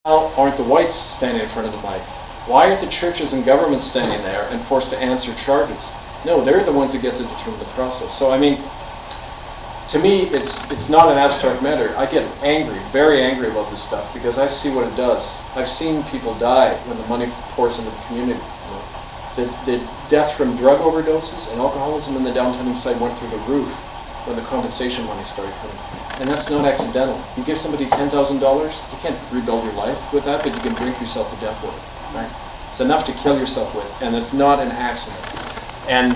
How aren't the whites standing in front of the mic? Why aren't the churches and governments standing there and forced to answer charges? No, they're the ones that get to determine the process. So, I mean, to me, it's not an abstract matter. I get angry, very angry about this stuff because I see what it does. I've seen people die when the money pours into the community. You know? The death from drug overdoses and alcoholism in the downtown east side went through the roof when the compensation money started coming. And that's not accidental. You give somebody $10,000, you can't rebuild your life with that, but you can drink yourself to death with it. Right? It's enough to kill yourself with, and it's not an accident. And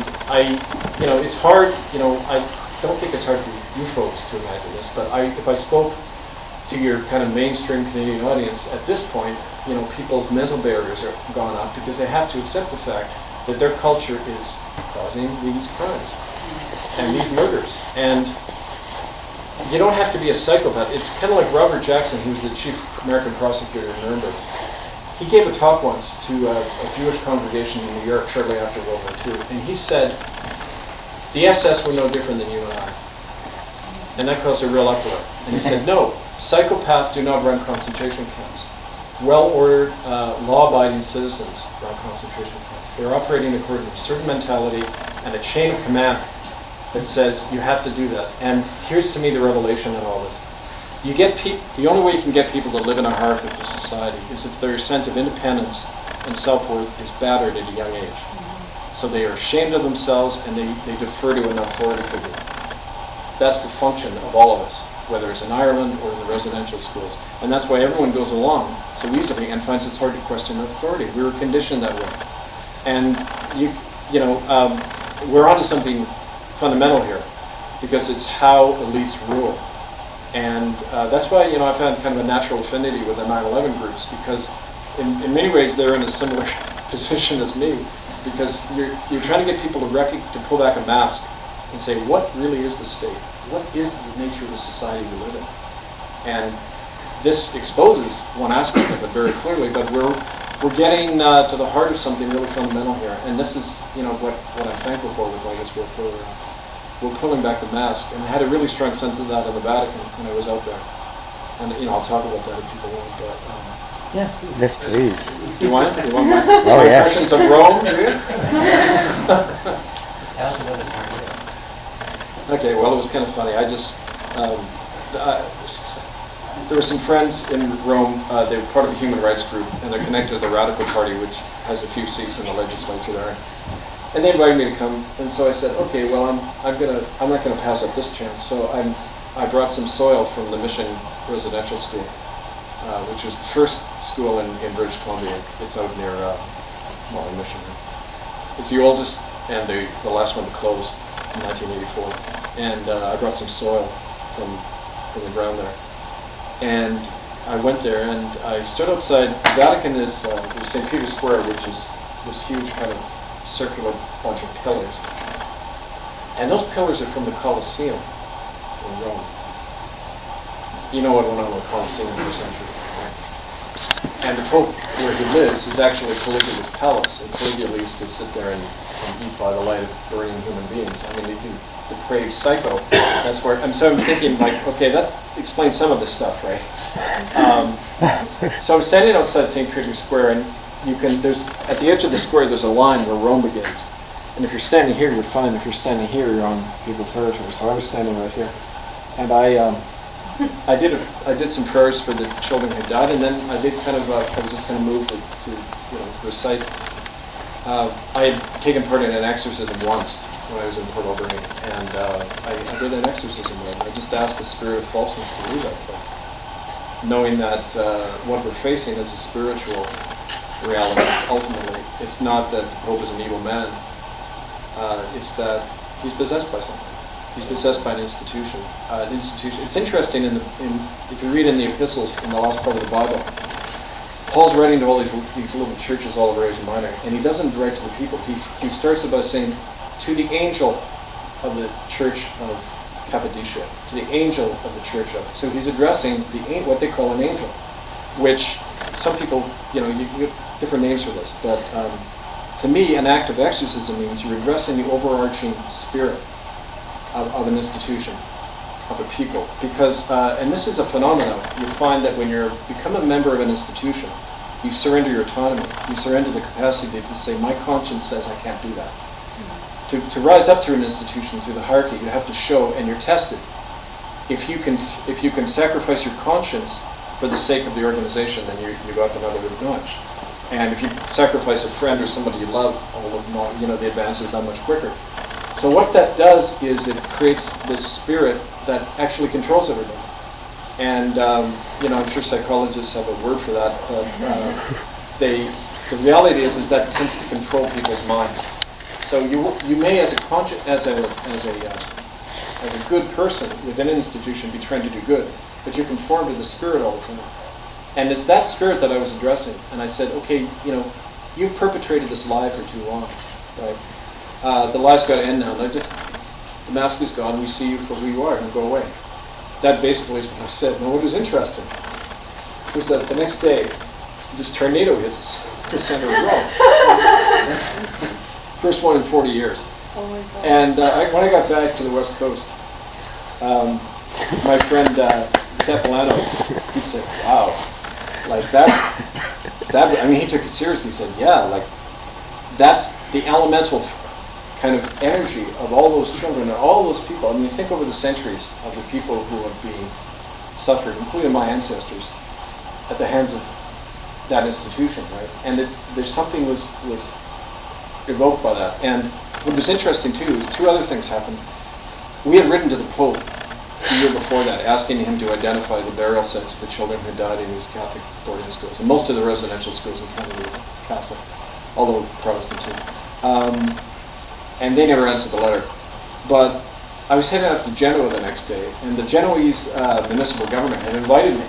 it's hard, I don't think it's hard for you folks to imagine this, but if I spoke to your kind of mainstream Canadian audience, at this point, people's mental barriers are gone up because they have to accept the fact that their culture is causing these crimes and these murders. And you don't have to be a psychopath. It's kind of like Robert Jackson, who was the chief American prosecutor in Nuremberg. He gave a talk once to a Jewish congregation in New York shortly after World War II, and he said, the SS were no different than you and I. And that caused a real uproar. And he said, no, psychopaths do not run concentration camps. Well-ordered, law-abiding citizens run concentration camps. They're operating according to a certain mentality and a chain of command that says you have to do that. And here's to me the revelation in all this. The only way you can get people to live in a heart with the society is if their sense of independence and self-worth is battered at a young age. So they are ashamed of themselves and they defer to an authority figure. That's the function of all of us, whether it's in Ireland or in the residential schools. And that's why everyone goes along so easily and finds it hard to question authority. We were conditioned that way. And we're onto something fundamental here, because it's how elites rule. And that's why I've had kind of a natural affinity with the 9/11 groups, because in many ways they're in a similar position as me, because you're trying to get people to pull back a mask and say, what really is the state? What is the nature of the society we live in? And this exposes one aspect of it very clearly, but we're getting to the heart of something really fundamental here. And this is what I'm thankful for with all this work. We're pulling back the mask, and I had a really strong sense of that in the Vatican when I was out there. And I'll talk about that if people want. But yeah, yes, please. Do you want it? You want my yes. impressions of Rome? Okay. Well, it was kind of funny. There were some friends in Rome. They were part of a human rights group, and they're connected to the Radical Party, which has a few seats in the legislature there. And they invited me to come, and so I said, okay, well, I'm not gonna pass up this chance. So I brought some soil from the Mission Residential School, which was the first school in British Columbia. It's out near in Mission. It's the oldest and the last one to close in 1984. And I brought some soil from the ground there. And I went there, and I stood outside. The Vatican is St. Peter's Square, which is this huge kind of circular bunch of pillars. And those pillars are from the Colosseum in Rome. You know what went on in the Colosseum for centuries, right? And the Pope, where he lives, is actually Caligula's palace, and Caligula used to sit there and eat by the light of burning human beings. I mean, the depraved psycho, that's where, so I'm thinking, like, okay, that explains some of this stuff, right? So I'm standing outside St. Peter's Square, and there's at the edge of the square there's a line where Rome begins. And if you're standing here, you're fine. If you're standing here, you're on people's territory. So I was standing right here. And I did some prayers for the children who died, and then I did I was just kind of moved to recite. I had taken part in an exorcism once when I was in Port Alberni, and I did an exorcism there. I just asked the spirit of falseness to leave that place, knowing that what we're facing is a spiritual reality. Ultimately, it's not that the Pope is an evil man. It's that he's possessed by something. He's possessed by an institution. It's interesting if you read in the epistles in the last part of the Bible, Paul's writing to all these little churches all over Asia Minor, and he doesn't write to the people. He starts it by saying, to the angel of the church of Cappadocia, to the angel of the church of. So he's addressing what they call an angel, which some people, you get different names for this, but to me, an act of exorcism means you're addressing the overarching spirit of an institution. of a people. Because, and this is a phenomenon, you find that when you become a member of an institution, you surrender your autonomy, you surrender the capacity to say, my conscience says I can't do that. To rise up through an institution, through the hierarchy, you have to show, and you're tested. If you can sacrifice your conscience for the sake of the organization, then you go up another notch. And if you sacrifice a friend or somebody you love, the advance is that much quicker. So what that does is it creates this spirit that actually controls everything. And I'm sure psychologists have a word for that, but the reality is that tends to control people's minds. So you may, as a good person within an institution, be trying to do good, but you conform to the spirit all the time. And it's that spirit that I was addressing. And I said, okay, you've perpetrated this lie for too long, right? The lie's got to end now. The mask is gone. We see you for who you are, and go away. That basically is what I said. Now, what was interesting was that the next day, this tornado hits the center of Rome. First one in 40 years. Oh my God. And when I got back to the West Coast, my friend Capilano, he said, wow, like that, I mean, he took it seriously. He said, yeah, like that's the elemental kind of energy of all those children and all those people. I mean, you think over the centuries of the people who have been suffered, including my ancestors, at the hands of that institution, right? And there's something was evoked by that. And what was interesting too is two other things happened. We had written to the Pope the year before that, asking him to identify the burial sites of the children who died in these Catholic boarding schools. And most of the residential schools in Canada were Catholic, although Protestant too. And they never answered the letter. But I was heading out to Genoa the next day, and the Genoese municipal government had invited me.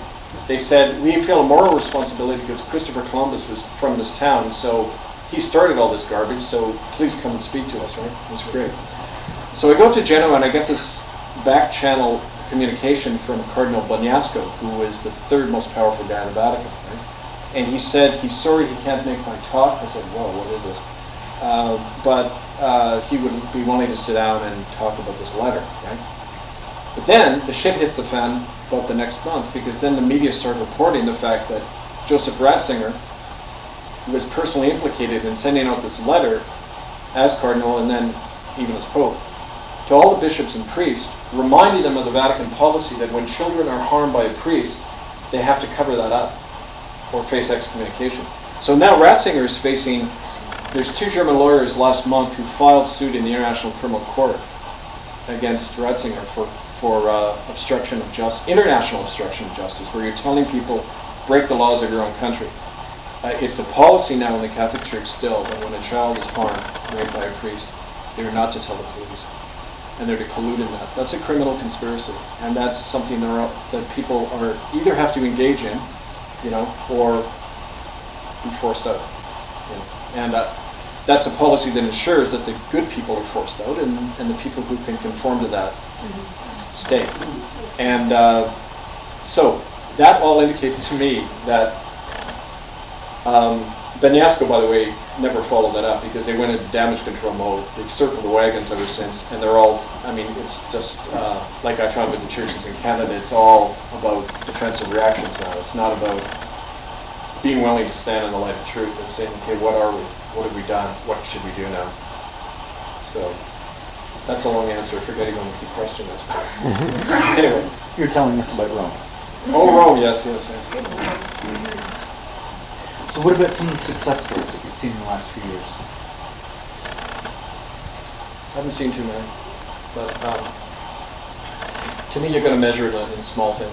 They said, we feel a moral responsibility because Christopher Columbus was from this town, so he started all this garbage, so please come and speak to us, right? It was great. So I go to Genoa and I get this back channel communication from Cardinal Bagnasco, who is the third most powerful guy in the Vatican, right? And he said he's sorry he can't make my talk. I said, whoa, what is this? But he would be willing to sit down and talk about this letter, right? But then the shit hits the fan about the next month, because then the media started reporting the fact that Joseph Ratzinger was personally implicated in sending out this letter as cardinal and then even as pope to all the bishops and priests, reminding them of the Vatican policy that when children are harmed by a priest, they have to cover that up or face excommunication. So now Ratzinger is facing, there's two German lawyers last month who filed suit in the International Criminal Court against Ratzinger for obstruction of justice, international obstruction of justice, where you're telling people break the laws of your own country. It's the policy now in the Catholic Church still that when a child is harmed, raped by a priest, they're not to tell the police. And they're to collude in that. That's a criminal conspiracy. And that's something that people are either have to engage in, or be forced out. And that's a policy that ensures that the good people are forced out and the people who can conform to that stay. And so that all indicates to me that Bagnasco, by the way, never followed that up because they went into damage control mode. They've circled the wagons ever since, and they're all, it's just like I found with the churches in Canada, it's all about defensive reactions now. It's not about being willing to stand in the light of truth and saying, okay, what are we? What have we done? What should we do now? So that's a long answer, forgetting what the question is. Anyway. You're telling us about Rome. Oh, Rome, yes. So what about some of the success stories that you've seen in the last few years? I haven't seen too many, but to me you're going to measure it in small things.